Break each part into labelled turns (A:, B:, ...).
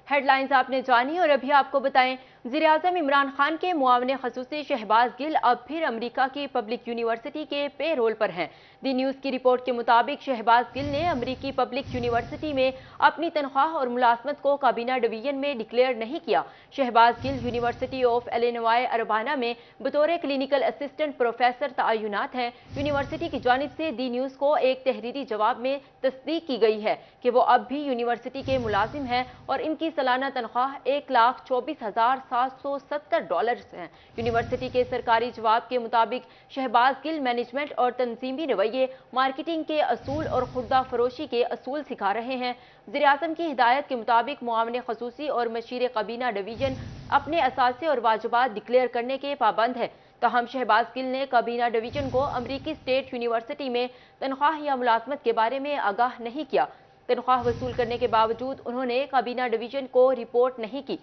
A: Headlines आपने जानी और अभी आपको बताएं, वज़ीर-ए-आज़म इमरान खान के मुआविन ख़ुसूसी शहबाज गिल अब फिर अमेरिका की पब्लिक यूनिवर्सिटी के पे रोल पर हैं। दी न्यूज़ की रिपोर्ट के मुताबिक शहबाज गिल ने अमेरिकी पब्लिक यूनिवर्सिटी में अपनी तनख्वाह और मुलाजमत को काबीना डिवीजन में डिक्लेयर नहीं किया। Shahbaz Gill university of Illinois Urbana में बतौर क्लिनिकल असिस्टेंट प्रोफेसर तआयुनात हैं। यूनिवर्सिटी की जानिब से दी न्यूज़ को एक तहरीरी जवाब में तस्दीक की गई है कि वो अब भी यूनिवर्सिटी के मुलाजिम हैं और इनकी सालाना तनख्वाह $1,24,770 है। यूनिवर्सिटी के सरकारी जवाब के मुताबिक शहबाज गिल मैनेजमेंट और तंजीमी रवैये, मार्केटिंग के असूल और खुर्दा फरोशी के असूल सिखा रहे हैं। वज़ीर-ए-आज़म की हिदायत के मुताबिक मुआविन ख़ुसूसी और मशीर काबीना डिवीजन अपने असासे और वाजिबात डिक्लेयर करने के पाबंद है। तहम शहबाज गिल ने काबीना डिवीजन को अमरीकी स्टेट यूनिवर्सिटी में तनख्वाह या मुलाजमत के बारे में आगाह नहीं किया। तनख्वाह वसूल करने के बावजूद उन्होंने काबीना डिवीजन को रिपोर्ट नहीं की।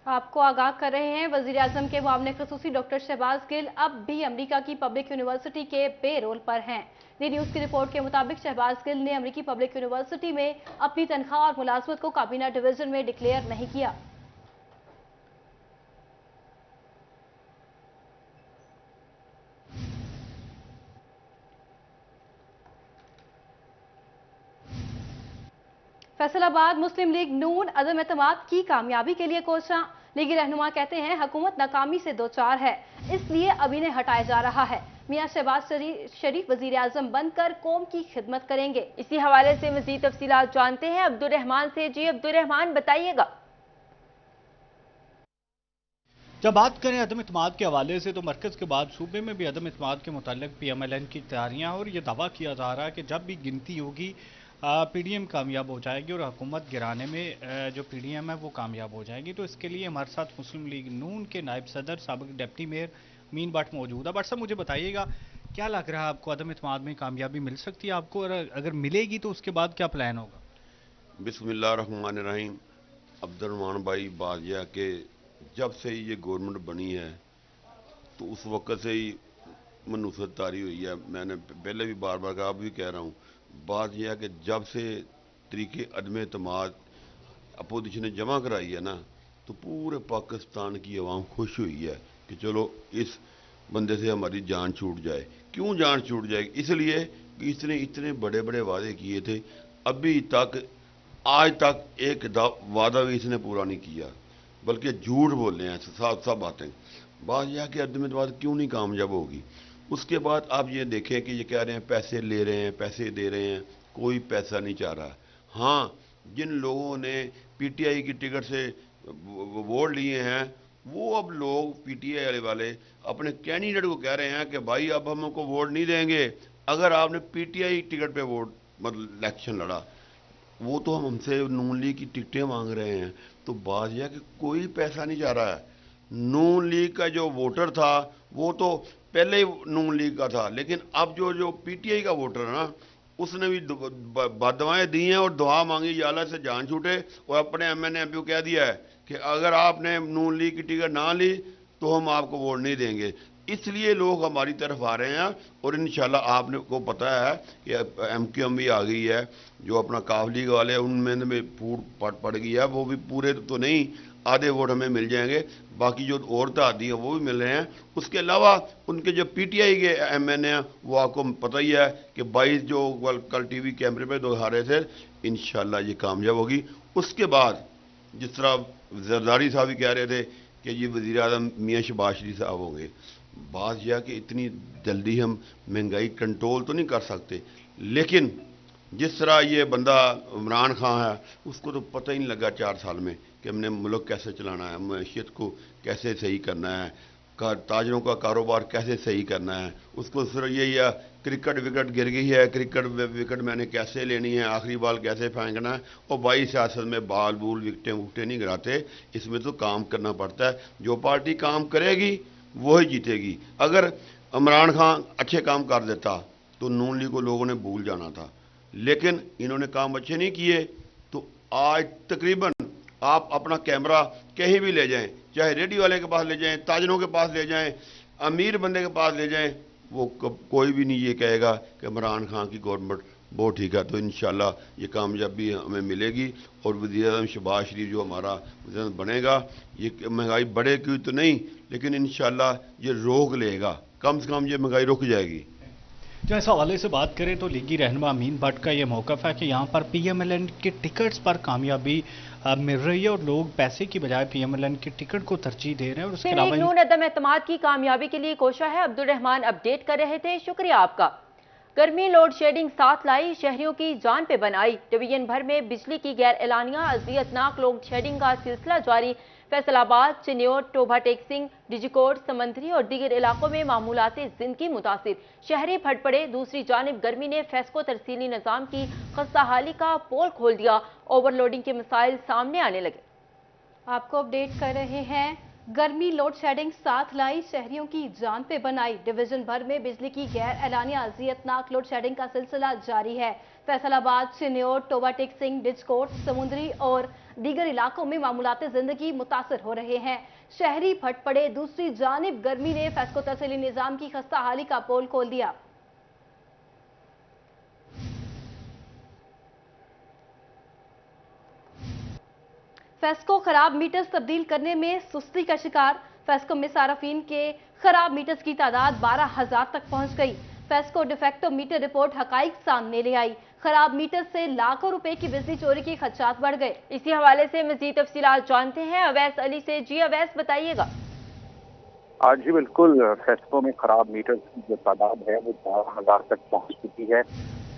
B: आपको आगाह कर रहे हैं, वज़ीर-ए-आज़म के मुआविन ख़ुसूसी डॉक्टर शहबाज गिल अब भी अमेरिका की पब्लिक यूनिवर्सिटी के पे रोल पर हैं। दी न्यूज़ की रिपोर्ट के मुताबिक शहबाज गिल ने अमेरिकी पब्लिक यूनिवर्सिटी में अपनी तनख्वाह और मुलाजमत को काबीना डिवीजन में डिक्लेयर नहीं किया। फैसलाबाद मुस्लिम लीग नून अदम एतमाद की कामयाबी के लिए कोशा। लीगी रहनुमा कहते हैं हुकूमत नाकामी से दो चार है, इसलिए अब इन्हें हटाया जा रहा है। मियां शहबाज शरीफ वजीर आजम बनकर कौम की खिदमत करेंगे।
A: इसी हवाले से मजीद तफसीलात जानते हैं अब्दुर्रहमान से। जी अब्दुर्रहमान, बताइएगा।
C: जब बात करें अदम इत्मीनान के हवाले से तो मरकज़ के बाद सूबे में भी अदम इत्मीनान के मुतालिक PMLN की तैयारियां, और ये दावा किया जा रहा है कि जब भी गिनती होगी PDM कामयाब हो जाएगी और हुकूमत गिराने में जो PDM है वो कामयाब हो जाएगी। तो इसके लिए हमारे साथ मुस्लिम लीग नून के नायब सदर साबिक डिप्टी मेयर मीन भट्ट मौजूद है। भट्ट साहब, मुझे बताइएगा क्या लग रहा है आपको, अदम इत्मीनान में कामयाबी मिल सकती है आपको, और अगर मिलेगी तो उसके बाद क्या प्लान होगा?
D: बिस्मिल्लाहिर्रहमानिर्रहीम। अब्दुर्रहमान भाई, बात यह कि जब से ये गवर्नमेंट बनी है तो उस वक़्त से ही मनूसत तारी हुई है। मैंने पहले भी बार बार कहा, अब भी कह रहा हूँ, बात यह है कि जब से तरीके अदम एतमाद अपोजिशन ने जमा कराई है ना, तो पूरे पाकिस्तान की आवाम खुश हुई है कि चलो इस बंदे से हमारी जान छूट जाए। क्यों जान छूट जाएगी? इसलिए कि इसने इतने बड़े बड़े वादे किए थे, अभी तक आज तक एक वादा भी इसने पूरा नहीं किया, बल्कि झूठ बोल रहे हैं सब बातें। बात यह कि अदम एतमाद क्यों नहीं कामयाब होगी। उसके बाद आप ये देखें कि ये कह रहे हैं पैसे ले रहे हैं, पैसे दे रहे हैं, कोई पैसा नहीं चाह रहा। हाँ, जिन लोगों ने PTI की टिकट से वोट लिए हैं, वो अब लोग PTI वाले अपने कैंडिडेट को कह रहे हैं कि भाई अब हम हमको वोट नहीं देंगे अगर आपने PTI टिकट पे वोट मतलब इलेक्शन लड़ा। वो तो हम हमसे नून लीग की टिकटें मांग रहे हैं। तो बात यह कि कोई पैसा नहीं जा रहा है। नून लीग का जो वोटर था वो तो पहले ही नून लीग का था, लेकिन अब जो PTI का वोटर है ना, उसने भी बददुआएं दी हैं और दुआ मांगी या अल्लाह से जान छूटे, और अपने MNA MP को कह दिया है कि अगर आपने नून लीग की टिकट ना ली तो हम आपको वोट नहीं देंगे। इसलिए लोग हमारी तरफ आ रहे हैं, और इंशाल्लाह आपने को पता है कि MQM भी आ गई है, जो अपना काफ लीग वाले हैं उनमें भी फूट पड़ गई है। वो भी पूरे तो नहीं, आधे वोट हमें मिल जाएंगे, बाकी जो औरतें आती हैं वो भी मिल रहे हैं। उसके अलावा उनके जो PTI के MNA हैं वो आपको पता ही है कि 22 जो कल TV कैमरे पे दिखा रहे थे, इंशाल्लाह ये कामयाब होगी। उसके बाद जिस तरह जरदारी साहब भी कह रहे थे कि ये वज़ीर आज़म मियाँ शहबाज शरीफ साहब होंगे, बात यह कि इतनी जल्दी हम महंगाई कंट्रोल तो नहीं कर सकते, लेकिन जिस तरह ये बंदा इमरान खान है, उसको तो पता ही नहीं लगा 4 साल में कि हमने मुल्क कैसे चलाना है, मैशियत को कैसे सही करना है, ताजरों का कारोबार कैसे सही करना है। उसको सिर्फ यही है क्रिकेट विकेट गिर गई है, क्रिकेट विकेट मैंने कैसे लेनी है, आखिरी बाल कैसे फेंकना है। और भाई सियासत में बाल बूल विकटें वुकटें नहीं गिराते, इसमें तो काम करना पड़ता है। जो पार्टी काम करेगी वही जीतेगी। अगर इमरान खान अच्छे काम कर देता तो नून लीग को लोगों ने भूल जाना था, लेकिन इन्होंने काम अच्छे नहीं किए। तो आज तकरीबन आप अपना कैमरा कहीं भी ले जाएं, चाहे रेडियो वाले के पास ले जाएं, ताजरों के पास ले जाएं, अमीर बंदे के पास ले जाएं, वो कोई भी नहीं ये कहेगा कि इमरान खान की गवर्नमेंट बहुत ठीक है। तो इंशाल्लाह ये कामयाबी हमें मिलेगी और वज़ीर-ए-आज़म शहबाज शरीफ जो हमारा वज़ीर-ए-आज़म बनेगा, ये महंगाई बढ़ेगी तो नहीं, लेकिन इंशाल्लाह ये रोक लेगा, कम से कम ये महंगाई रुक जाएगी।
C: जो इस हवाले से बात करें तो लीगी रहनुमा अमीन भट्ट का ये मौक़िफ़ है कि यहाँ पर PMLN के टिकट्स पर कामयाबी मिल रही है और लोग पैसे की बजाय PMLN के टिकट को तरजीह दे रहे हैं। और उसके अलावा
A: नून अदम एतमाद की कामयाबी के लिए कोशा है। अब्दुल रहमान अपडेट कर रहे थे, शुक्रिया आपका। गर्मी लोड शेडिंग साथ लाई, शहरियों की जान पे बनाई। डिवीजन भर में बिजली की गैर एलानिया अज़ियतनाक लोड शेडिंग का सिलसिला जारी। फैसलाबाद, चिन्योट, टोभा टेक्सिंग, डिजिकोट, समंदरी और दीगर इलाकों में मामूलाते जिंदगी मुतासिर। शहरी फट पड़े। दूसरी जानिब गर्मी ने फेस्को तरसीली निज़ाम की खस्ताहाली का पोल खोल दिया। ओवरलोडिंग के मसाइल सामने आने लगे।
B: आपको अपडेट कर रहे हैं, गर्मी लोड शेडिंग साथ लाई, शहरियों की जान पे बनाई। डिवीजन भर में बिजली की गैर एलानिया अज़ियतनाक लोड शेडिंग का सिलसिला जारी है। फैसलाबाद, चिन्योट, टोबा टेक्सिंग, डिजकोट, समुद्री और दीगर इलाकों में मामूलाते जिंदगी मुतासर हो रहे हैं। शहरी फट पड़े। दूसरी जानिब गर्मी ने फेस्को तरसीली निज़ाम की खस्ताहाली का पोल खोल दिया। फेस्को खराब मीटर्स तब्दील करने में सुस्ती का शिकार। फेस्को में सार्फिन के खराब मीटर्स की तादाद 12,000 तक पहुंच गई। फेस्को डिफेक्टो मीटर रिपोर्ट हकाइक सामने ले आई। खराब मीटर से लाखों रुपए की बिजली चोरी के खदशात बढ़ गए।
A: इसी हवाले से मजीद तफसीलात जानते हैं अवैस अली से। जी अवैस, बताइएगा।
E: जी बिल्कुल, फेस्को में खराब मीटर्स की जो तादाद है वो 12,000 तक पहुंच चुकी है।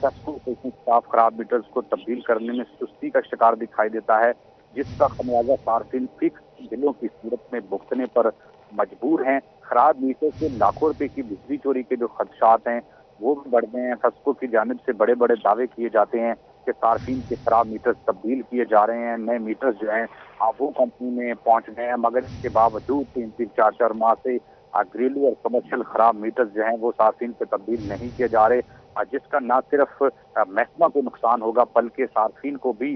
E: फेस्को स्टाफ खराब मीटर्स को तब्दील करने में सुस्ती का शिकार दिखाई देता है, जिसका खमियाजा सार्फिन फिक्स बिलों की सूरत में भुगतने पर मजबूर हैं। खराब मीटर से लाखों रुपए की बिजली चोरी के जो खदशात हैं वो भी बढ़ गए हैं। फेस्को की जानिब से बड़े बड़े दावे किए जाते हैं कि सार्फिन के खराब मीटर्स तब्दील किए जा रहे हैं, नए मीटर्स जो हैं वो कंपनी में पहुंच गए हैं, मगर इसके बावजूद 3-3, 4-4 माह से घरेलू और कमर्शियल खराब मीटर्स जो हैं वो सार्फिन पे तब्दील नहीं किए जा रहे, जिसका न सिर्फ महकमा को नुकसान होगा बल्कि सार्फिन को भी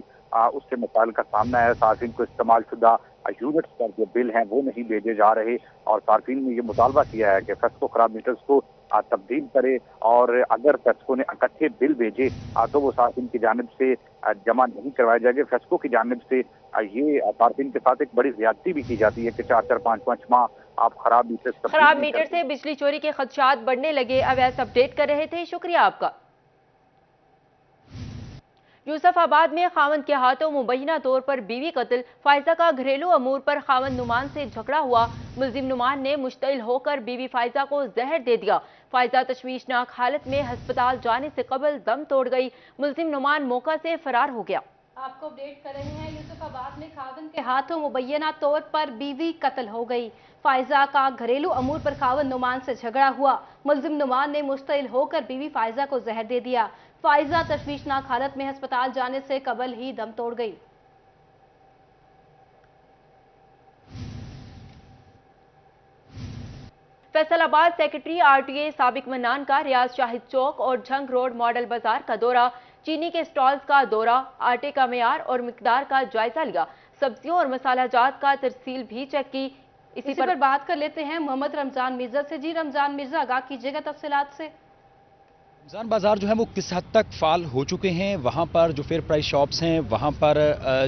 E: उससे मसाइल का सामना है। सार्फिन को इस्तेमाल शुदा यूनिट्स पर जो बिल हैं वो नहीं भेजे जा रहे और सार्फिन ने ये मुतालबा किया है कि फेस्को खराब मीटर्स को तब्दील करे और अगर फेस्को ने इकट्ठे बिल भेजे तो वो सार्फिन की जानिब से जमा नहीं करवाए जाएंगे। फेस्को की जानिब से ये सार्फिन के साथ एक बड़ी ज्यादती भी की जाती है कि 4-4, 5-5 माह आप खराब
A: मीटर से बिजली चोरी के खदशात बढ़ने लगे। अवैस अपडेट कर रहे थे, शुक्रिया आपका। यूसुफाबाद में खावंद के हाथों मुबैना तौर पर बीवी कत्ल। फायजा का घरेलू अमूर पर खावंद नुमान से झगड़ा हुआ। मुलजिम नुमान ने मुश्तइल होकर बीवी फायजा को जहर दे दिया। फायजा तशवीशनाक हालत में अस्पताल जाने से कबल दम तोड़ गई। मुलजिम नुमान मौका से फरार हो गया।
B: आपको अपडेट कर रहे हैं, यूसुफाबाद में खावंद के हाथों मुबैना तौर पर बीवी कत्ल हो गई। फायजा का घरेलू अमूर पर खावंद नुमान से झगड़ा हुआ। मुलजिम नुमान ने मुश्तइल होकर बीवी फायजा को जहर दे दिया। फायजा तशवीशनाक हालत में अस्पताल जाने से कबल ही दम तोड़ गई।
A: फैसलाबाद सेक्रेटरी RTA साबिक मन्नान का रियाज शाहिद चौक और झंग रोड मॉडल बाजार का दौरा। चीनी के स्टॉल्स का दौरा, आटे का मेयार और मिकदार का जायजा लिया। सब्जियों और मसालाजात का तरसील भी चेक की।
B: इसी पर बात कर लेते हैं मोहम्मद रमजान मिर्जा से। जी रमजान मिर्जा, आगाह कीजिएगा तफसीलात से।
F: रमजान बाजार जो है वो किस हद तक फाल हो चुके हैं, वहाँ पर जो फेयर प्राइस शॉप्स हैं वहाँ पर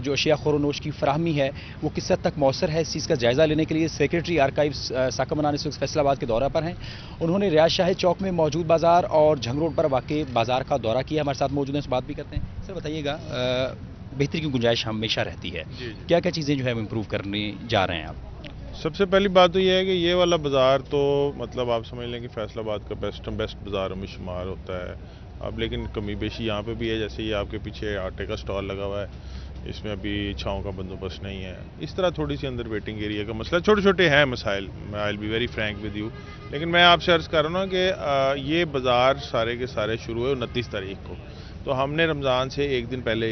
F: जो अशिया खोरोनोश की फराहमी है वो किस हद तक मौसर है, इस चीज़ का जायज़ा लेने के लिए सेक्रेटरी आर्काइव्स साका मन्नान इस वक्त फैसलाबाद के दौरा पर हैं। उन्होंने रियाज शाहिद चौक में मौजूद बाजार और झंग रोड पर वाक़ई बाजार का दौरा किया। हमारे साथ मौजूद हैं, इस बात भी करते हैं। सर बताइएगा, बेहतरी की गुंजाइश हमेशा रहती है, क्या क्या चीज़ें जो है इम्प्रूव करने जा रहे हैं आप?
G: सबसे पहली बात तो ये है कि ये वाला बाज़ार तो मतलब आप समझ लें कि फैसलाबाद का बेस्ट बाज़ारों में शुमार होता है अब, लेकिन कमी बेशी यहाँ पे भी है। जैसे ये आपके पीछे आटे का स्टॉल लगा हुआ है, इसमें अभी छाँव का बंदोबस्त नहीं है। इस तरह थोड़ी सी अंदर वेटिंग एरिया का मसला, छोटे छोटे हैं मसाइल। I will be very Frank with you, लेकिन मैं आपसे अर्ज़ कर रहा हूँ ना कि ये बाज़ार सारे के सारे शुरू हुए 29 तारीख को, तो हमने रमज़ान से एक दिन पहले,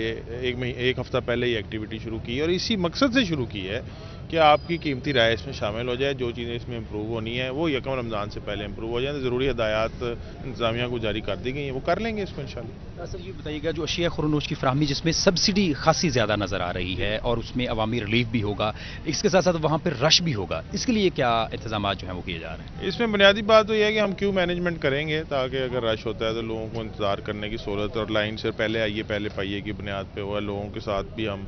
G: एक हफ़्ता पहले ये एक्टिविटी शुरू की और इसी मकसद से शुरू की है कि आपकी कीमती राय इसमें शामिल हो जाए, जो चीज़ें इसमें इम्प्रूव होनी है वो यकम रमज़ान से पहले इम्प्रूव हो जाए। तो ज़रूरी हदायत इंतज़ामिया को जारी कर दी गई हैं, वो कर लेंगे इसको इंशाल्लाह।
F: सर ये बताइएगा, जो अशिया खुरनोश की फराहमी जिसमें सब्सिडी खासी ज़्यादा नज़र आ रही है और उसमें अवामी रिलीफ भी होगा, इसके साथ साथ वहाँ पर रश भी होगा, इसके लिए क्या इंतजाम जो हैं वो किए जा रहे हैं?
G: इसमें बुनियादी बात तो यह है कि हम क्यू मैनेजमेंट करेंगे ताकि अगर रश होता है तो लोगों को इंतज़ार करने की सहूलत, और लाइन से पहले आइए पहले पाइए की बुनियाद पे हुआ। लोगों के साथ भी हम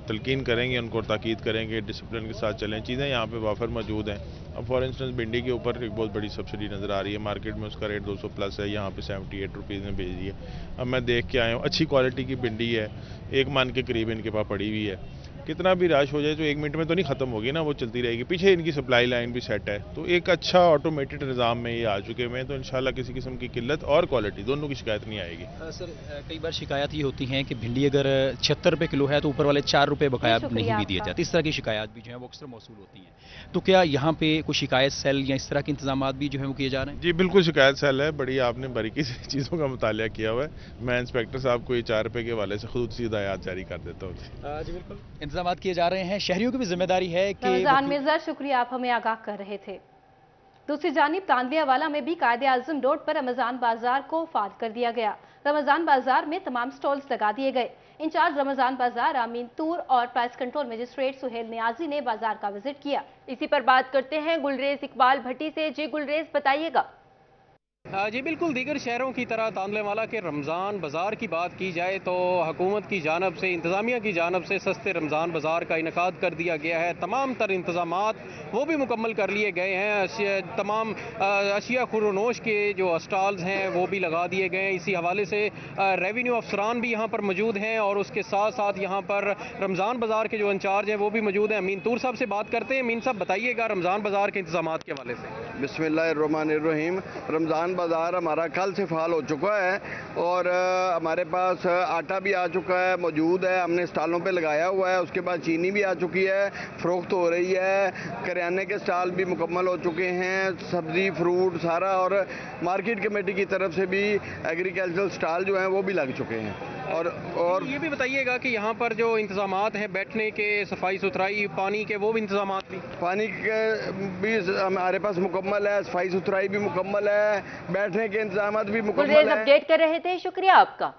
G: तलकीन करेंगे, उनको ताकीद करेंगे, डिसिप्लिन के साथ चलें। चीज़ें यहाँ पे वाफर मौजूद हैं। अब फॉर इंस्टेंस भिंडी के ऊपर एक बहुत बड़ी सब्सिडी नज़र आ रही है, मार्केट में उसका रेट 200 प्लस है, यहाँ पे 78 रुपीज़ में भेज दी है। अब मैं देख के आया हूँ, अच्छी क्वालिटी की भिंडी है, 1 मन के करीब इनके पास पड़ी हुई है। कितना भी रश हो जाए तो 1 मिनट में तो नहीं ख़त्म होगी ना, वो चलती रहेगी। पीछे इनकी सप्लाई लाइन भी सेट है, तो एक अच्छा ऑटोमेटेड निज़ाम में ये आ चुके हैं, तो इंशाल्लाह किसी किस्म की किल्लत और क्वालिटी दोनों की शिकायत नहीं आएगी।
F: सर कई बार शिकायत ये होती हैं कि भिंडी अगर 76 रुपये किलो है तो ऊपर वाले 4 रुपये बकाया नहीं भी दिए जाते, इस तरह की शिकायत भी जो है वो अक्सर मौसूल होती हैं। तो क्या यहाँ पे कोई शिकायत सेल या इस तरह के इंतजाम भी जो है वो किए जा रहे हैं?
G: जी बिल्कुल, शिकायत सेल है, बड़ी आपने बारीकी से चीज़ों का मुतालिया किया हुआ है। मैं इंस्पेक्टर साहब को ये 4 रुपये के हवाले से खुद सी हिदायत जारी कर देता हूँ।
F: जी बिल्कुल, इंतजाम किए जा रहे हैं। शहरियों की भी जिम्मेदारी है कि
B: रमजान मिर्जा, शुक्रिया, आप हमें आगाह कर रहे थे। दूसरी जानिब तानवियावाला में भी कायदे आजम रोड पर रमजान बाजार को फाल कर दिया गया। रमजान बाजार में तमाम स्टॉल्स लगा दिए गए। इंचार्ज रमजान बाजार अमीन तूर और price control magistrate Suhail Niazi ने बाजार का विजिट किया।
A: इसी पर बात करते हैं गुलरेज इकबाल भट्टी से। जी गुलरेज, बताइएगा।
H: जी बिल्कुल, दीगर शहरों की तरह तानलेवाला के रमज़ान बाज़ार की बात की जाए तो हुकूमत की जानब से, इंतज़ामिया की जानब से सस्ते रमज़ान बाज़ार का इनकाद कर दिया गया है। तमाम तर इंतज़ामात वो भी मुकम्मल कर लिए गए हैं। तमाम अशिया खुरोनोश के जो स्टॉल्स हैं वो भी लगा दिए गए हैं। इसी हवाले से रेवेन्यू अफसरान भी यहाँ पर मौजूद हैं और उसके साथ साथ यहाँ पर रमज़ान बाज़ार के जो इंचार्ज हैं वो भी मौजूद हैं। अमीन तूर साहब से बात करते हैं। अमीन साहब, बताइएगा रमज़ान बाज़ार के इंतज़ाम के हवाले से।
I: बिस्मिल्लाहिर्रहमानिर्रहीम। रमज़ान बाज़ार हमारा कल से फाल हो चुका है और हमारे पास आटा भी आ चुका है, मौजूद है, हमने स्टॉलों पे लगाया हुआ है। उसके बाद चीनी भी आ चुकी है, फ़रोख्त हो रही है। करियाने के स्टॉल भी मुकम्मल हो चुके हैं, सब्ज़ी फ्रूट सारा, और मार्केट कमेटी की तरफ से भी एग्रीकल्चरल स्टॉल जो हैं वो भी लग चुके हैं। और
H: ये भी बताइएगा कि यहाँ पर जो इंतज़ामात हैं बैठने के, सफाई सुथराई, पानी के, वो भी इंतज़ामात भी?
I: पानी के भी हमारे पास मुकम्मल है, सफाई सुथराई भी मुकम्मल है, बैठने के इंतजाम भी मुकम्मल है।
A: अपडेट कर रहे थे, शुक्रिया आपका।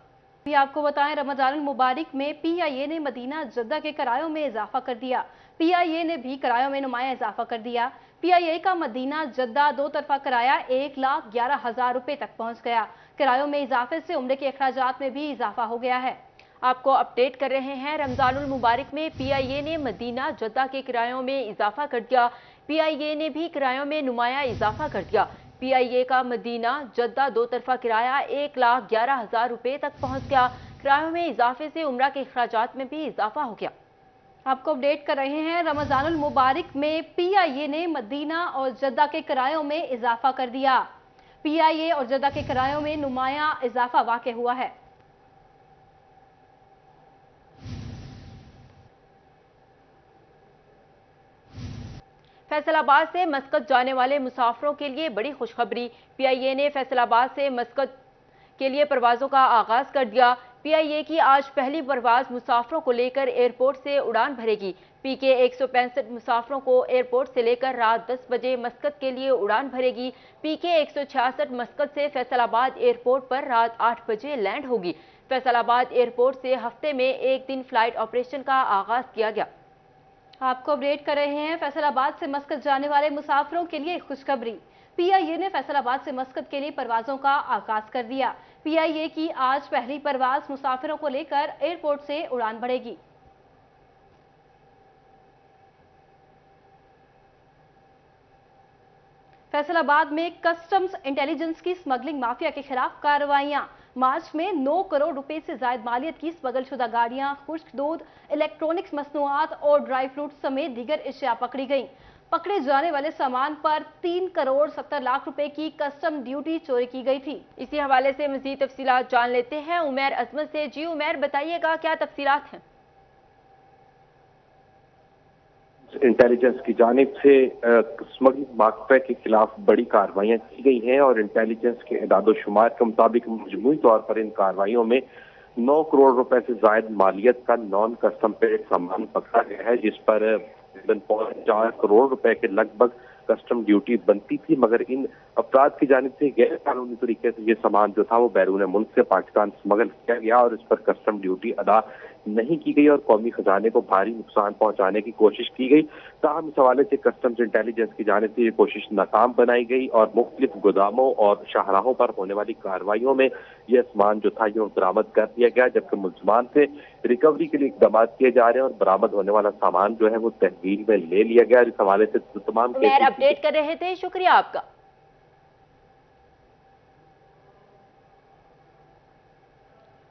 B: आपको बताएं, रमजान मुबारक में पीआईए ने मदीना जद्दा के किरायों में इजाफा कर दिया। पीआईए ने भी किरायों में नुमाया इजाफा कर दिया। पीआईए का मदीना जद्दा 2 तरफा किराया 1,11,000 रुपए तक पहुंच गया। किरायों में इजाफे से उम्रे के अखराजात में भी इजाफा हो गया है।
A: आपको अपडेट कर रहे हैं। रमजानुल मुबारक में पीआईए ने मदीना जद्दा के किरायों में इजाफा कर दिया। पीआईए ने भी किरायों में नुमाया इजाफा कर दिया। पीआईए का मदीना जद्दा 2 तरफा किराया 1,11,000 रुपए तक पहुंच गया। किरायों में इजाफे से उम्रा के अखराजात में भी इजाफा हो गया।
B: आपको अपडेट कर रहे हैं। रमजानुल मुबारक में पीआईए ने मदीना और जद्दा के किरायों में इजाफा कर दिया। पीआईए और जद्दा के किरायों में नुमाया इजाफा वाक़ हुआ है।
A: फैसलाबाद से मस्कत जाने वाले मुसाफिरों के लिए बड़ी खुशखबरी। पीआईए ने फैसलाबाद से मस्कत के लिए परवाजों का आगाज कर दिया। पीआईए की आज पहली परवाज मुसाफिरों को लेकर एयरपोर्ट से उड़ान भरेगी। पीके 165 मुसाफिरों को एयरपोर्ट से लेकर रात 10 बजे मस्कत के लिए उड़ान भरेगी। पीके 166 मस्कत से फैसलाबाद एयरपोर्ट पर रात 8 बजे लैंड होगी। फैसलाबाद एयरपोर्ट से हफ्ते में 1 दिन फ्लाइट ऑपरेशन का आगाज किया गया।
B: आपको अपडेट कर रहे हैं। फैसलाबाद से मस्कत जाने वाले मुसाफिरों के लिए खुशखबरी। पीआईए ने फैसलाबाद से मस्कत के लिए परवाजों का आगाज कर दिया। पीआईए की आज पहली परवाज मुसाफिरों को लेकर एयरपोर्ट से उड़ान भरेगी। फैसलाबाद में कस्टम्स इंटेलिजेंस की स्मगलिंग माफिया के खिलाफ कार्रवाइयां। मार्च में 9 करोड़ रुपए से ज्यादा मालियत की स्मगलशुदा गाड़ियां, खुश्क दूध, इलेक्ट्रॉनिक्स मसनूआत और ड्राई फ्रूट समेत दीगर अशिया पकड़ी गईं। पकड़े जाने वाले सामान पर 3 करोड़ 70 लाख रुपए की कस्टम ड्यूटी चोरी की गई थी।
A: इसी हवाले से मजीद तफसीलात जान लेते हैं उमैर अजमत से। जी उमैर, बताइएगा क्या तफसीलात हैं?
J: इंटेलिजेंस की जानिब से स्मगलिंग माफिया के खिलाफ बड़ी कार्रवाइयां की गई हैं और इंटेलिजेंस के इदादोशुमार के मुताबिक मजमूई तौर पर इन कार्रवाइयों में 9 करोड़ रुपए से जायद मालियत का नॉन कस्टम पेड सामान पकड़ा गया है, जिस पर तकरीबन 4 करोड़ रुपए के लगभग कस्टम ड्यूटी बनती थी, मगर इन अफराद की जानिब से गैर कानूनी तरीके से ये सामान जो था वो बैरून मुल्क से पाकिस्तान स्मगल किया गया और इस पर कस्टम ड्यूटी अदा नहीं की गई और कौमी खजाने को भारी नुकसान पहुंचाने की कोशिश की गई। ताहम इस हवाले से कस्टम्स इंटेलिजेंस की जानिब से ये कोशिश नाकाम बनाई गई और मुख्तलिफ गोदामों और शाहराहों पर होने वाली कार्रवाइयों में यह सामान जो था ये बरामद कर दिया गया, जबकि मुल्जमान से रिकवरी के लिए इकदाम किए जा रहे हैं और बरामद होने वाला सामान जो है वो तहवील में ले लिया गया। इस हवाले से तमाम
A: अपडेट कर रहे थे, शुक्रिया आपका।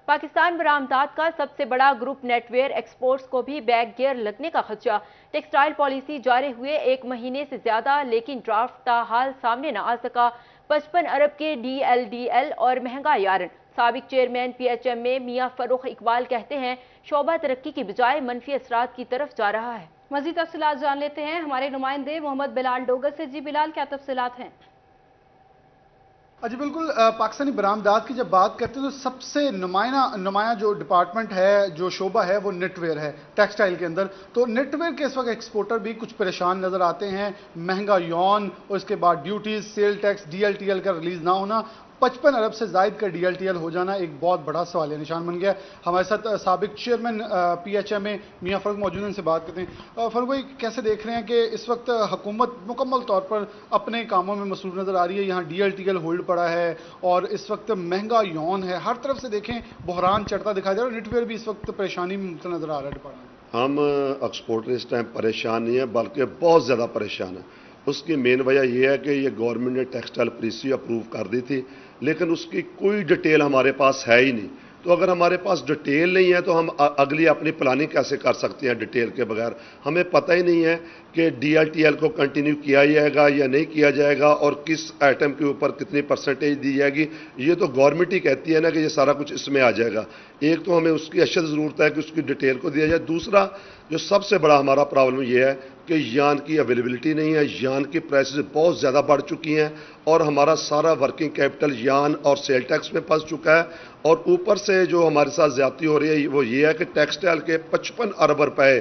A: पाकिस्तान बरामदात का सबसे बड़ा ग्रुप नेटवेयर एक्सपोर्ट्स को भी बैक गियर लगने का खदशा। टेक्सटाइल पॉलिसी जारी हुए 1 महीने से ज्यादा, लेकिन ड्राफ्ट ताहाल सामने न आ सका। 55 अरब के DLDL और महंगा यारन। साबिक चेयरमैन PHM में मियां फरूख इकबाल कहते हैं शोबा तरक्की की बजाय मनफी असरात की तरफ जा रहा है।
B: मजीद तफसीलात जान लेते हैं हमारे नुमाइंदे मोहम्मद बिलाल डोगर से। जी बिलाल, क्या तफसीलात हैं?
K: जी बिल्कुल, पाकिस्तानी बरामदात की जब बात करते हैं तो सबसे नुमाया जो डिपार्टमेंट है, जो शोबा है, वो नेटवेयर है टेक्सटाइल के अंदर। तो नेटवेयर के इस वक्त एक्सपोर्टर भी कुछ परेशान नजर आते हैं। महंगा यौन और इसके बाद ड्यूटीज, सेल टैक्स, DLTL का रिलीज ना होना, 55 अरब से जायद का DLTL हो जाना एक बहुत बड़ा सवालिया निशान बन गया। हमारे साथ साबिक चेयरमैन PHM में मियां फरूख मौजूद हैं, उनसे बात करते हैं। फरूख भाई, कैसे देख रहे हैं कि इस वक्त हुकूमत मुकम्मल तौर पर अपने कामों में मसरूफ नजर आ रही है, यहाँ DLTL होल्ड पड़ा है और इस वक्त महंगा यौन है, हर तरफ से देखें बहरान चढ़ता दिखाई दे रहा है। नेटवेयर भी इस वक्त परेशानी में मुब्तला नजर आ रहा है डिपार्टमेंट।
L: हम एक्सपोर्टर इस टाइम परेशान नहीं है, बल्कि बहुत ज़्यादा परेशान है। उसकी मेन वजह यह है कि ये गवर्नमेंट ने टेक्सटाइल पॉलिसी अप्रूव कर दी थी, लेकिन उसकी कोई डिटेल हमारे पास है ही नहीं। तो अगर हमारे पास डिटेल नहीं है तो हम अगली अपनी प्लानिंग कैसे कर सकते हैं डिटेल के बगैर? हमें पता ही नहीं है कि DLTL को कंटिन्यू किया जाएगा या नहीं किया जाएगा और किस आइटम के ऊपर कितनी परसेंटेज दी जाएगी। ये तो गवर्नमेंट ही कहती है ना कि ये सारा कुछ इसमें आ जाएगा। एक तो हमें उसकी अशद ज़रूरत है कि उसकी डिटेल को दिया जाए। दूसरा जो सबसे बड़ा हमारा प्रॉब्लम ये है कि यान की अवेलेबिलिटी नहीं है। यान की प्राइसेस बहुत ज़्यादा बढ़ चुकी हैं और हमारा सारा वर्किंग कैपिटल यान और सेल टैक्स में फंस चुका है। और ऊपर से जो हमारे साथ ज्यादती हो रही है वो ये है कि टेक्सटाइल के 55 अरब रुपए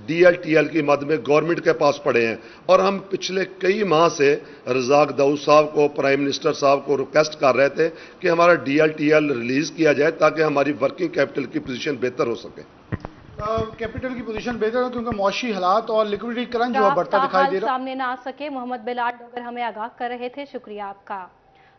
L: DLTL की मद में गवर्नमेंट के पास पड़े हैं और हम पिछले कई माह से रज़ाक दाऊद साहब को, प्राइम मिनिस्टर साहब को रिक्वेस्ट कर रहे थे कि हमारा DLTL रिलीज किया जाए ताकि हमारी वर्किंग कैपिटल की पोजीशन बेहतर हो सके।
K: कैपिटल की पोजीशन बेहतर है क्योंकि मौशी हालात और लिक्विडिटी क्रंच जो बढ़ता दिखाई दे रहा है।
B: सामने ना आ सके। मोहम्मद बिलाल डोगर हमें आगाह कर रहे थे, शुक्रिया आपका।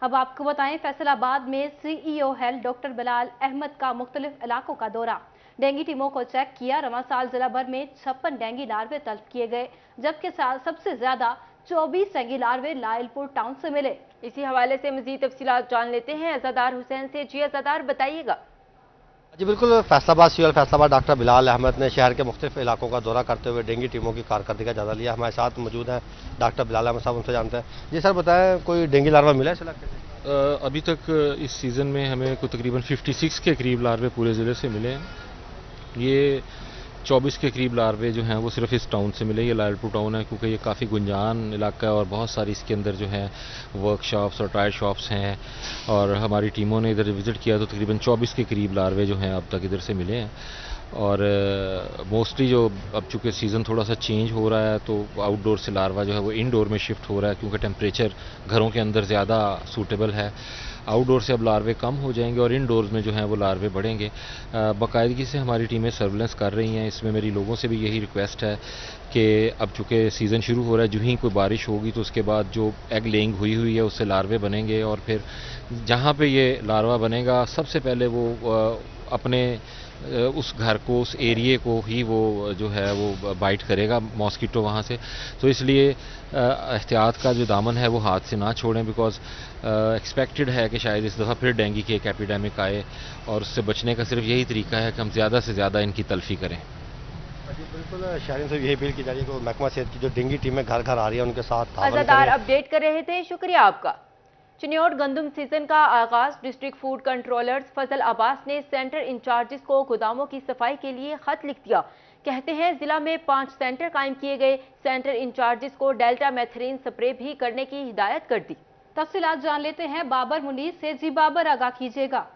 B: अब आपको बताएं, फैसलाबाद में CEO health doctor Bilal Ahmed का मुख्तलिफ इलाकों का दौरा। डेंगू टीमों को चेक किया। रवां साल जिला भर में 56 डेंगू लार्वे तलब किए गए, जबकि सबसे ज्यादा 24 डेंगू लार्वे लायलपुर टाउन से मिले।
A: इसी हवाले से मजीद तफसीलात जान लेते हैं अज़ादार हुसैन से। जी अज़ादार, बताइएगा।
M: जी बिल्कुल, फैसलाबाद CEO फैसलाबाद डॉक्टर बिलाल अहमद ने शहर के मुख्तलिफ इलाकों का दौरा करते हुए डेंगू टीमों की कारकर्दगी का जायजा लिया। हमारे साथ मौजूद हैं डॉक्टर बिलाल अहमद साहब, उनसे जानते हैं। जी सर, बताएं, कोई डेंगू लार्वा मिला है इस इलाके से?
N: अभी तक इस सीज़न में हमें कोई तकरीबन 56 के करीब लार्वे पूरे ज़िले से मिले हैं। ये 24 के करीब लार्वे जो हैं वो सिर्फ इस टाउन से मिले। ये लायलपुर टाउन है क्योंकि ये काफ़ी गुंजान इलाका है और बहुत सारी इसके अंदर जो है वर्कशॉप्स और टायर शॉप्स हैं और हमारी टीमों ने इधर विज़िट किया तो तकरीबन 24 के करीब लार्वे जो हैं अब तक इधर से मिले हैं। और मोस्टली जो अब चूँकि सीज़न थोड़ा सा चेंज हो रहा है तो आउटडोर से लार्वा जो है वो इनडोर में शिफ्ट हो रहा है क्योंकि टेम्परेचर घरों के अंदर ज़्यादा सूटेबल है। आउटडोर से अब लार्वे कम हो जाएंगे और इनडोर्स में जो हैं वो लार्वे बढ़ेंगे। बाकायदगी से हमारी टीमें सर्विलेंस कर रही हैं। इसमें मेरी लोगों से भी यही रिक्वेस्ट है कि अब चूँकि सीज़न शुरू हो रहा है, जो ही कोई बारिश होगी तो उसके बाद जो एग लेइंग हुई है उससे लार्वे बनेंगे और फिर जहाँ पे ये लार्वा बनेगा सबसे पहले वो अपने उस घर को, उस एरिए को ही वो जो है वो बाइट करेगा मॉस्किटो वहाँ से। तो इसलिए एहतियात का जो दामन है वो हाथ से ना छोड़ें, बिकॉज एक्सपेक्टेड है कि शायद इस दफ़ा फिर डेंगू की एक एपिडेमिक आए और उससे बचने का सिर्फ यही तरीका है कि हम ज़्यादा से ज़्यादा इनकी तल्फी करें।
M: बिल्कुल, शहरियों से यही अपील की जा रही है कि महकमा सेहत की जो डेंगू टीमें घर घर आ रही है उनके साथ
A: अज़ादार अपडेट कर रहे थे, शुक्रिया आपका। चिन्योट गंदम सीजन का आगाज। डिस्ट्रिक्ट फूड कंट्रोलर्स फजल अब्बास ने सेंटर इंचार्जेस को गोदामों की सफाई के लिए खत लिख दिया। कहते हैं जिला में 5 सेंटर कायम किए गए। सेंटर इंचार्जेस को डेल्टा मेथरीन स्प्रे भी करने की हिदायत कर दी।
B: तफसीलात जान लेते हैं बाबर मुनीर से। जी बाबर, आगाह कीजिएगा।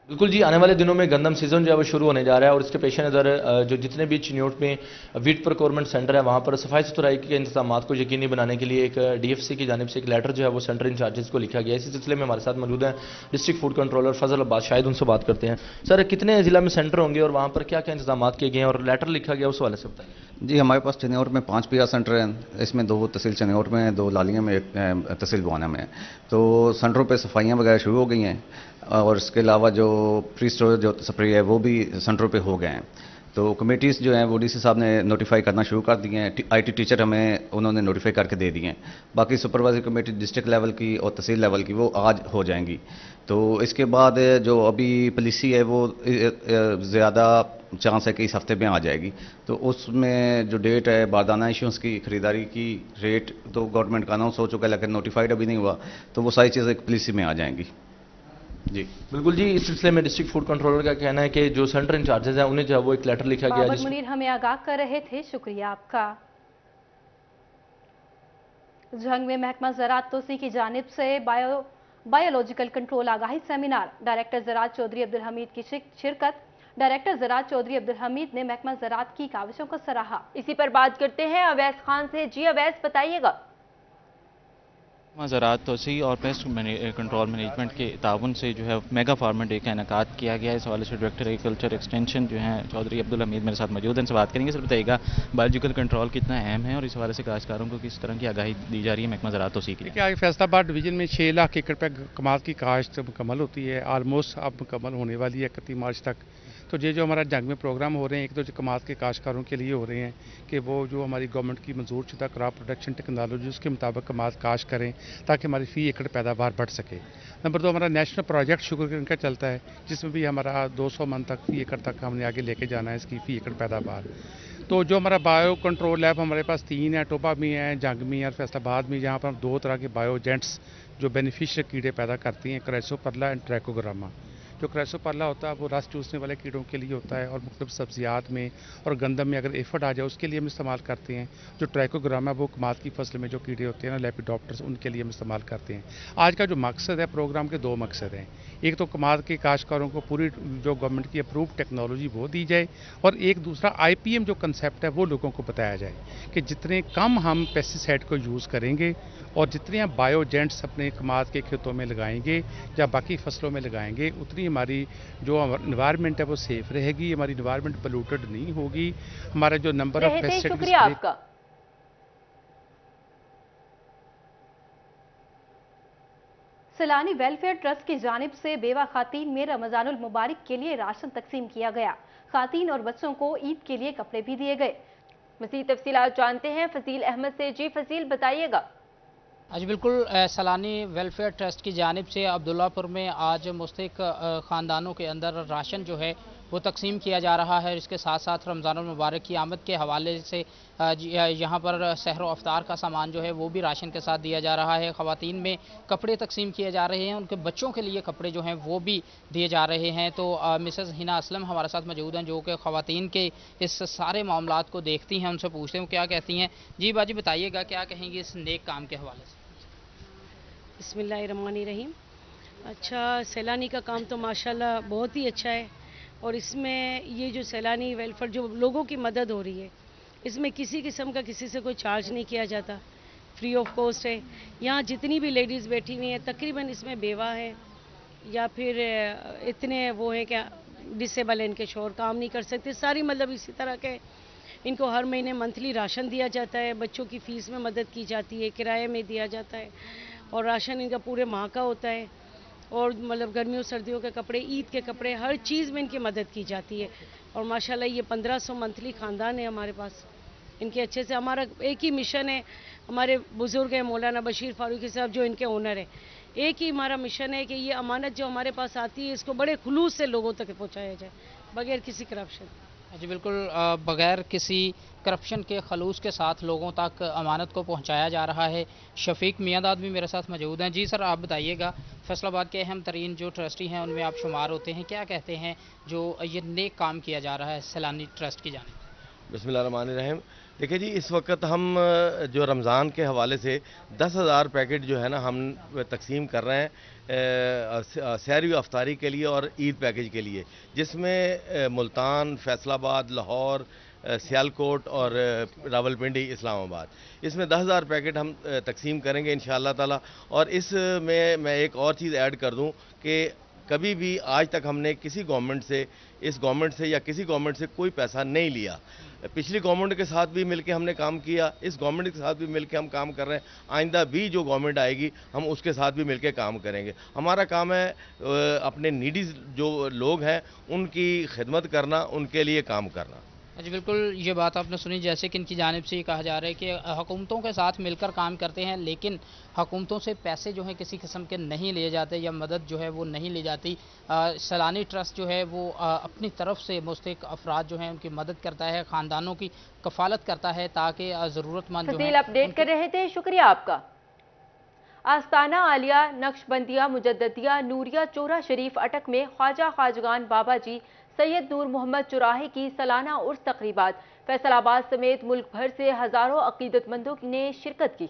O: बिल्कुल जी, आने वाले दिनों में गंदम सीजन जो है वो शुरू होने जा रहा है और इसके पेश नज़र जो जितने भी चिन्योट में वीट प्रोक्योरमेंट सेंटर है वहाँ पर सफाई सुथराई के इंतजाम को यकीनी बनाने के लिए एक DFC की जानिब से एक लेटर जो है वो सेंटर इंचार्जेस को लिखा गया है। इसी सिलसिले में हमारे साथ मौजूद हैं डिस्ट्रिक्ट फूड कंट्रोलर फजल अब्बास, शायद उनसे बात करते हैं। सर, कितने जिला में सेंटर होंगे और वहाँ पर क्या क्या इंतजाम किए गए हैं और लेटर लिखा गया उस हवाले से बताइए।
P: जी, हमारे पास चनियोट में 5 PR सेंटर हैं। इसमें 2 तहसील चनियोट में है, 2 लालिया में, 1 तहसील बुआना में है। तो सेंटरों पे सफाइयाँ वगैरह शुरू हो गई हैं और इसके अलावा जो प्री स्टोरेज जो स्प्रे है वो भी सेंटरों पे हो गए हैं। तो कमेटीज़ जो हैं वो DC साहब ने नोटिफाई करना शुरू कर दिए हैं। IT टीचर हमें उन्होंने नोटिफाई करके दे दिए हैं। बाकी सुपरवाइजरी कमेटी डिस्ट्रिक्ट लेवल की और तहसील लेवल की वो आज हो जाएंगी। तो इसके बाद जो अभी पॉलिसी है वो ज़्यादा चांस है कि इस हफ्ते में आ जाएगी। तो उसमें जो डेट है बारदाना इशूज़ की खरीदारी की रेट तो गवर्नमेंट का अनाउंस हो चुका है, लेकिन नोटिफाइड अभी नहीं हुआ। तो वो सारी चीज़ें पॉलिसी में आ जाएंगी। जी
O: बिल्कुल जी, इस सिलसिले में डिस्ट्रिक्ट फूड कंट्रोलर का कहना है कि जो सेंटर इंचार्जेस हैं उन्हें जो है वो एक लेटर लिखा गया है।
B: मुनीर हमें आगाह कर रहे थे, शुक्रिया आपका। जंग में महकमा ज़राअत तोसी की जानिब से बायोलॉजिकल कंट्रोल आगाही सेमिनार, डायरेक्टर ज़राअत चौधरी अब्दुल हमीद की शिरकत। डायरेक्टर ज़राअत चौधरी अब्दुल हमीद ने महकमा ज़राअत की काविशों को सराहा।
A: इसी पर बात करते हैं अवैस खान से। जी अवैस, बताइएगा।
Q: ज़राअत तोसी और पेस्ट कंट्रोल मैनेजमेंट के ताउन से जो है मेगा फार्मर डे का इनेकाद किया गया है। इस हवाले से डायरेक्टर एग्रीकल्चर एक्सटेंशन जो है चौधरी अब्दुल हमीद मेरे साथ मौजूद हैं, इनसे बात करेंगे। सर बताइएगा, बायोलॉजिकल कंट्रोल कितना अहम है और इस हवाले से काश्तकारों को किस तरह की आगाही दी जा रही है महकमा ज़राअत तोसी की?
R: देखिए, फैसलाबाद डिवीजन में 6 लाख एकड़ पर कमाल की काश्त मुकम्मल होती है, ऑलमोस्ट अब मुकम्मल होने वाली है 31 मार्च तक। तो ये जो हमारा जंग में प्रोग्राम हो रहे हैं, एक तो जो कमाल के काश्तकारों के लिए हो रहे हैं कि वो जो हमारी गवर्नमेंट की मंजूर शुदा क्रॉप प्रोडक्शन टेक्नोलॉजी उसके मुताबिक कमाल काश्त करें ताकि हमारी फ़ी एकड़ पैदावार बढ़ सके। नंबर 2 हमारा नेशनल प्रोजेक्ट शुगर का चलता है, जिसमें भी हमारा 200 मन तक फ़ी एकड़ तक हमने आगे लेके जाना है इसकी फ़ी एकड़ पैदावार। तो जो हमारा बायो कंट्रोल लैब हमारे पास 3 है, टोपा में है, जंग में और फैसलाबाद में, जहाँ पर हम 2 तरह के बायो एजेंट्स जो बेनिफिशियल कीड़े पैदा करती हैं, क्राइसोपरला एंड ट्रैकोग्रामा। जो क्राइसोपरला होता है वो रस चूसने वाले कीड़ों के लिए होता है और मुख्तलिफ सब्जियात में और गंदम में अगर एफर्ट आ जाए उसके लिए हम इस्तेमाल करते हैं। जो ट्राइकोग्रामा वो कमाल की फसल में जो कीड़े होते हैं ना, लेपिडोप्टर्स, उनके लिए हम इस्तेमाल करते हैं। आज का जो मकसद है प्रोग्राम के 2 मकसद हैं। एक तो कमाल के काश्तकारों को पूरी जो गवर्नमेंट की अप्रूव टेक्नोलॉजी वो दी जाए और एक दूसरा IPM जो कंसेप्ट है वो लोगों को बताया जाए कि जितने कम हम पेस्टिसाइड को यूज़ करेंगे और जितने हम बायोजेंट्स अपने कमाल के खेतों में लगाएंगे या बाकी फसलों में लगाएंगे, उतनी हमारी जो इन्वायरमेंट है वो सेफ रहेगी, हमारी इन्वायरमेंट पोल्यूटेड नहीं होगी, हमारा जो नंबर ऑफ पेस्टिसाइड।
A: शुक्रिया आपका।
B: सैलानी वेलफेयर ट्रस्ट की जानिब से बेवा खातीन में रमजानुल मुबारक के लिए राशन तकसीम किया गया। खातीन और बच्चों को ईद के लिए कपड़े भी दिए गए। मज़ीद तफसीलात जानते हैं फसील अहमद से। जी फसील, बताइएगा।
S: आज बिल्कुल सैलानी वेलफेयर ट्रस्ट की जानिब से अब्दुल्लापुर में आज मुस्तहिक ख़ानदानों के अंदर राशन जो है वो तकसीम किया जा रहा है। इसके साथ साथ रमज़ानुल मुबारक की आमद के हवाले से यहाँ पर सहर व अफ्तार का सामान जो है वो भी राशन के साथ दिया जा रहा है। ख़वातीन में कपड़े तकसीम किए जा रहे हैं, उनके बच्चों के लिए कपड़े जो हैं वो भी दिए जा रहे हैं। तो मिसेज़ हिना असलम हमारे साथ मौजूद हैं जो कि ख़वातीन के इस सारे मामलात को देखती हैं, उनसे पूछते हैं क्या कहती हैं। जी बाजी, बताइएगा क्या कहेंगी इस नेक काम के हवाले से?
T: बिस्मिल्लाहिर्रहमानिर्रहीम। अच्छा, सैलानी का काम तो माशाल्लाह बहुत ही अच्छा है और इसमें ये जो सैलानी वेलफेयर जो लोगों की मदद हो रही है, इसमें किसी किस्म का किसी से कोई चार्ज नहीं किया जाता, फ्री ऑफ कॉस्ट है। यहाँ जितनी भी लेडीज़ बैठी हुई हैं तकरीबन इसमें बेवा है या फिर इतने वो हैं क्या डिसेबल हैं, इनके शोहर काम नहीं कर सकते, सारी मतलब इसी तरह के इनको हर महीने मंथली राशन दिया जाता है, बच्चों की फ़ीस में मदद की जाती है, किराए में दिया जाता है और राशन इनका पूरे माह का होता है और मतलब गर्मियों सर्दियों के कपड़े, ईद के कपड़े, हर चीज़ में इनकी मदद की जाती है। और माशाल्लाह ये 1500 मंथली ख़ानदान है हमारे पास, इनके अच्छे से। हमारा एक ही मिशन है, हमारे बुज़ुर्ग हैं मौलाना बशीर फारूकी साहब जो इनके ओनर हैं, एक ही हमारा मिशन है कि ये अमानत जो हमारे पास आती है इसको बड़े खुलूस से लोगों तक पहुँचाया जाए बगैर किसी करप्शन।
S: जी बिल्कुल, बगैर किसी करप्शन के खलूस के साथ लोगों तक अमानत को पहुंचाया जा रहा है। शफीक मियांदाद भी मेरे साथ मौजूद हैं। जी सर, आप बताइएगा, फैसलाबाद के अहम तरीन जो ट्रस्टी हैं उनमें आप शुमार होते हैं, क्या कहते हैं जो ये नेक काम किया जा रहा है सैलानी ट्रस्ट की जानिब?
U: बिस्मिल्लाहिर्रहमानिर्रहीम। देखिए जी, इस वक्त हम जो रमज़ान के हवाले से 10,000 पैकेट जो है ना हम तकसीम कर रहे हैं सहरी अफ्तारी के लिए और ईद पैकेज के लिए, जिसमें मुल्तान, फैसलाबाद, लाहौर, सियालकोट और रावलपिंडी, इस्लामाबाद, इसमें 10,000 पैकेट हम तकसीम करेंगे इंशाअल्लाह ताला। और इसमें मैं एक और चीज़ ऐड कर दूं कि कभी भी आज तक हमने किसी गवर्नमेंट से, इस गवर्नमेंट से या किसी गवर्नमेंट से कोई पैसा नहीं लिया। पिछली गवर्नमेंट के साथ भी मिलकर हमने काम किया, इस गवर्नमेंट के साथ भी मिलकर हम काम कर रहे हैं। आइंदा भी जो गवर्नमेंट आएगी हम उसके साथ भी मिलकर काम करेंगे। हमारा काम है अपने नीडी जो लोग हैं उनकी खिदमत करना, उनके लिए काम करना।
S: जी बिल्कुल, ये बात आपने सुनी, जैसे कि इनकी जानिब से ये कहा जा रहा है कि हुकूमतों के साथ मिलकर काम करते हैं, लेकिन हुकूमतों से पैसे जो हैं किसी किस्म के नहीं लिए जाते या मदद जो है वो नहीं ली जाती। सैलानी ट्रस्ट जो है वो अपनी तरफ से मुस्तहिक अफराद जो हैं उनकी मदद करता है, ख़ानदानों की कफ़ालत करता है ताकि ज़रूरतमंद जो है।
A: अपडेट कर रहे थे, शुक्रिया आपका। आस्ताना आलिया, नक्शबंदिया, मुजद्दिया, नूरिया, चोरा शरीफ अटक में ख्वाजा खाजगान बाबा जी सैयद नूर मोहम्मद चुराही की सालाना उर्स तकरीबात। फैसलाबाद समेत मुल्क भर से हजारों अकीदतमंदों ने शिरकत की।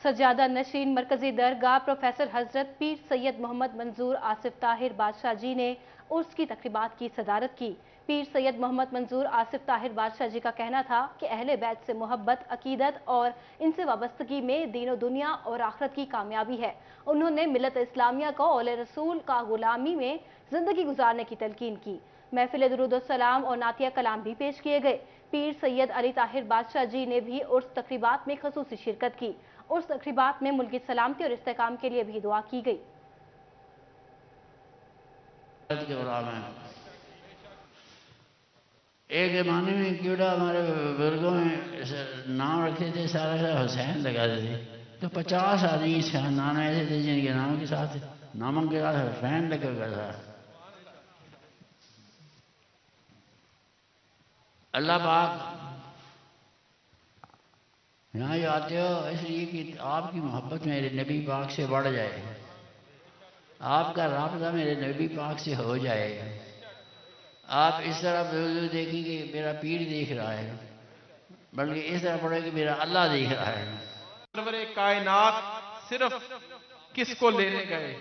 B: सज्जादा नशीन मरकजी दरगाह प्रोफेसर हजरत पीर सैयद मोहम्मद मंजूर आसिफ ताहिर बादशाह जी ने उर्स की तकरीबात की सदारत की। पीर सैयद मोहम्मद मंजूर आसिफ ताहिर बादशाह जी का कहना था कि अहले बैत से मोहब्बत, अकीदत और इनसे वाबस्तगी में दीनो दुनिया और आखिरत की कामयाबी है। उन्होंने मिलत इस्लामिया को औले रसूल का गुलामी में जिंदगी गुजारने की तलकीन की। महफिल दुरूद सलाम और नातिया कलाम भी पेश किए गए। पीर सैयद अली ताहिर बादशाह जी ने भी उर्स तकरीबात में खसूसी शिरकत की। उर्स तकरीबात में मुल्क की सलामती और इस्तेकाम के लिए भी दुआ की गई।
V: एक ज़माने में कीड़ा हमारे बुजुर्गों में नाम रखते थे, सारा हुसैन लगाते थे, तो 50 आदमी इस खानदान में ऐसे थे जिनके नामों के साथ हुसैन लगा हुआ था। अल्लाह पाक यहाँ जो आते हो इसलिए कि आपकी मोहब्बत मेरे नबी पाक से बढ़ जाए, आपका राब्ता मेरे नबी पाक से हो जाए। आप इस तरह देखिए कि मेरा पीर देख रहा है, बल्कि इस तरह पढ़े कि मेरा अल्लाह देख रहा है।
W: सरवरे कायनात सिर्फ किसको लेने गए?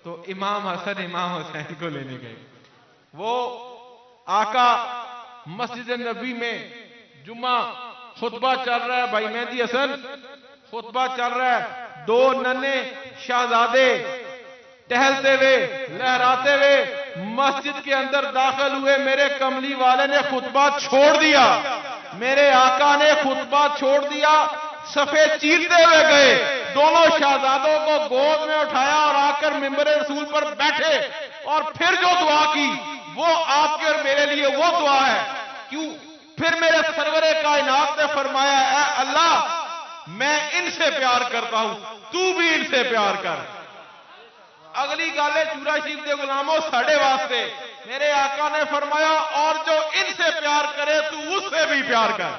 W: तो इमाम हसन इमाम हुसैन को लेने गए। वो आका मस्जिद नबी में जुम्मा खुतबा चल रहा है, भाई मेहदी हसन खुतबा चल रहा है, 2 नन्हे शहजादे टहलते हुए, लहराते हुए मस्जिद के अंदर दाखिल हुए। मेरे कमली वाले ने खुतबा छोड़ दिया, मेरे आका ने खुतबा छोड़ दिया, सफे चीरते हुए गए, दोनों शहजादों को गोद में उठाया और आकर मिंबर रसूल पर बैठे और फिर जो दुआ की वो आपके और मेरे लिए वो दुआ है। क्यों? फिर मेरे सरवरे कायनात ने फरमाया, ऐ अल्लाह मैं इनसे प्यार करता हूं, तू भी इनसे प्यार कर। अगली गाले चूरा शरीफ के गुलामों साढ़े वास्ते मेरे आका ने फरमाया, और जो इनसे प्यार करे तू उससे भी प्यार कर।